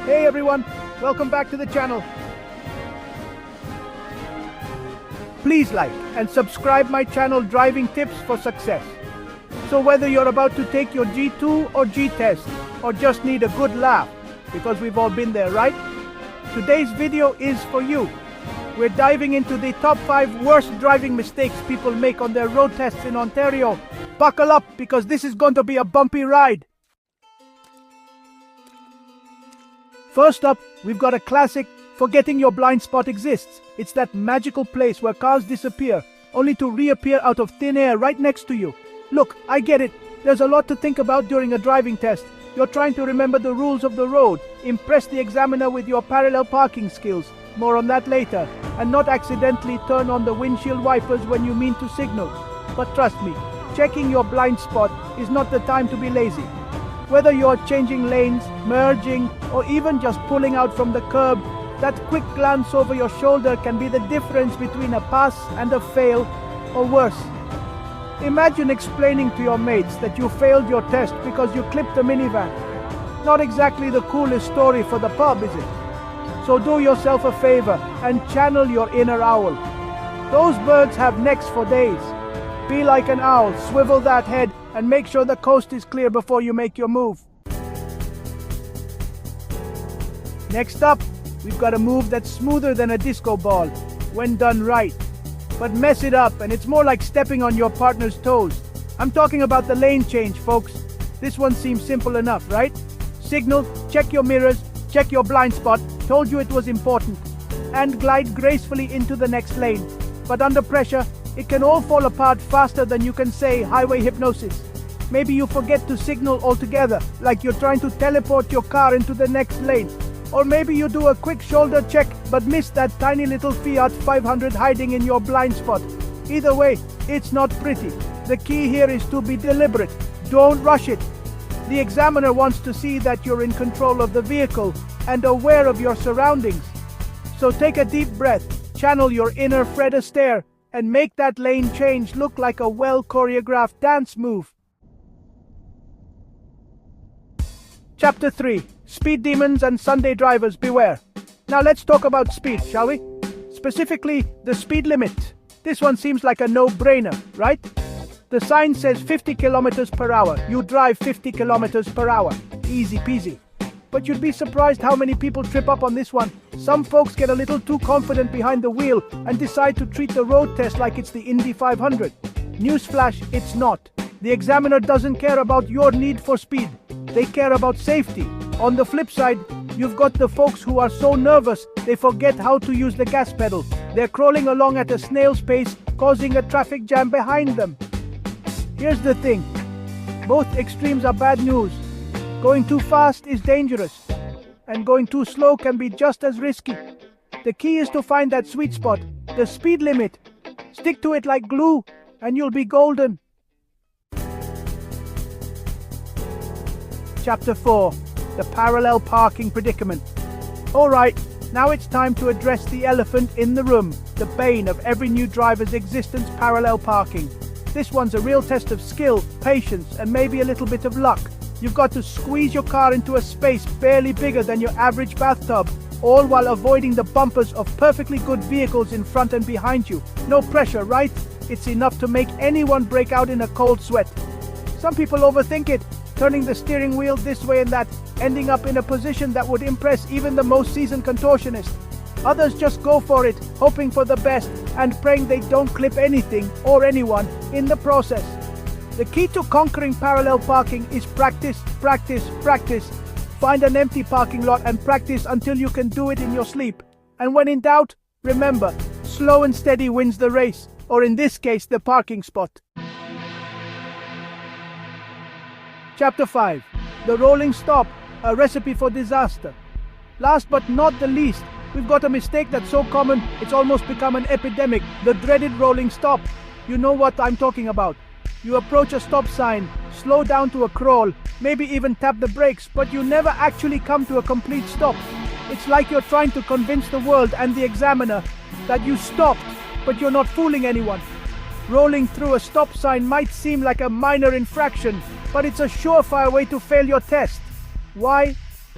Hey everyone, welcome back to the channel. Please like and subscribe my channel Driving Tips for Success. So whether you're about to take your G2 or G test, or just need a good laugh, because we've all been there, right? Today's video is for you. We're diving into the top 5 worst driving mistakes people make on their road tests in Ontario. Buckle up, because this is going to be a bumpy ride. First up, we've got a classic, forgetting your blind spot exists. It's that magical place where cars disappear, only to reappear out of thin air right next to you. Look, I get it. There's a lot to think about during a driving test. You're trying to remember the rules of the road, impress the examiner with your parallel parking skills, more on that later, and not accidentally turn on the windshield wipers when you mean to signal. But trust me, checking your blind spot is not the time to be lazy. Whether you're changing lanes, merging, or even just pulling out from the curb, that quick glance over your shoulder can be the difference between a pass and a fail, or worse. Imagine explaining to your mates that you failed your test because you clipped a minivan. Not exactly the coolest story for the pub, is it? So do yourself a favor and channel your inner owl. Those birds have necks for days. Be like an owl, swivel that head, and make sure the coast is clear before you make your move. Next up, we've got a move that's smoother than a disco ball, when done right. But mess it up and it's more like stepping on your partner's toes. I'm talking about the lane change, folks. This one seems simple enough, right? Signal, check your mirrors, check your blind spot, told you it was important, and glide gracefully into the next lane. But under pressure, it can all fall apart faster than you can say highway hypnosis. Maybe you forget to signal altogether, like you're trying to teleport your car into the next lane. Or maybe you do a quick shoulder check but miss that tiny little Fiat 500 hiding in your blind spot. Either way, it's not pretty. The key here is to be deliberate. Don't rush it. The examiner wants to see that you're in control of the vehicle and aware of your surroundings. So take a deep breath, channel your inner Fred Astaire, and make that lane change look like a well-choreographed dance move. Chapter 3. Speed demons and Sunday drivers beware. Now let's talk about speed, shall we? Specifically, the speed limit. This one seems like a no-brainer, right? The sign says 50 kilometers per hour. You drive 50 kilometers per hour. Easy peasy. But you'd be surprised how many people trip up on this one. Some folks get a little too confident behind the wheel and decide to treat the road test like it's the Indy 500. Newsflash, it's not. The examiner doesn't care about your need for speed. They care about safety. On the flip side, you've got the folks who are so nervous they forget how to use the gas pedal. They're crawling along at a snail's pace, causing a traffic jam behind them. Here's the thing. Both extremes are bad news. Going too fast is dangerous, and going too slow can be just as risky. The key is to find that sweet spot, the speed limit. Stick to it like glue, and you'll be golden. Chapter 4. The parallel parking predicament. Alright, now it's time to address the elephant in the room, the bane of every new driver's existence: parallel parking. This one's a real test of skill, patience, and maybe a little bit of luck. You've got to squeeze your car into a space barely bigger than your average bathtub, all while avoiding the bumpers of perfectly good vehicles in front and behind you. No pressure, right? It's enough to make anyone break out in a cold sweat. Some people overthink it, turning the steering wheel this way and that, ending up in a position that would impress even the most seasoned contortionist. Others just go for it, hoping for the best and praying they don't clip anything or anyone in the process. The key to conquering parallel parking is practice, practice, practice. Find an empty parking lot and practice until you can do it in your sleep. And when in doubt, remember, slow and steady wins the race, or in this case, the parking spot. Chapter 5. The rolling stop, a recipe for disaster. Last but not the least, we've got a mistake that's so common it's almost become an epidemic: the dreaded rolling stop. You know what I'm talking about. You approach a stop sign, slow down to a crawl, maybe even tap the brakes, but you never actually come to a complete stop. It's like you're trying to convince the world and the examiner that you stopped, but you're not fooling anyone. Rolling through a stop sign might seem like a minor infraction, but it's a surefire way to fail your test. Why?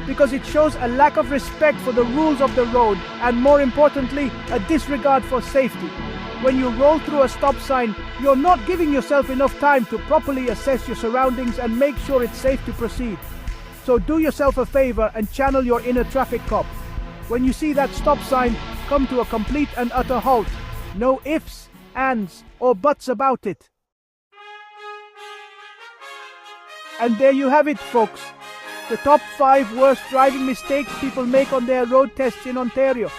because it shows a lack of respect for the rules of the road and, more importantly, a disregard for safety. When you roll through a stop sign, you're not giving yourself enough time to properly assess your surroundings and make sure it's safe to proceed. So do yourself a favor and channel your inner traffic cop. When you see that stop sign, come to a complete and utter halt. No ifs, ands, or buts about it. And there you have it, folks. The top 5 worst driving mistakes people make on their road tests in Ontario.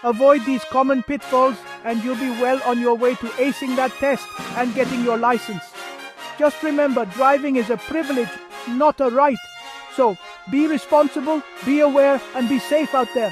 Avoid these common pitfalls and you'll be well on your way to acing that test and getting your license. Just remember, driving is a privilege, not a right. So, be responsible, be aware, and be safe out there.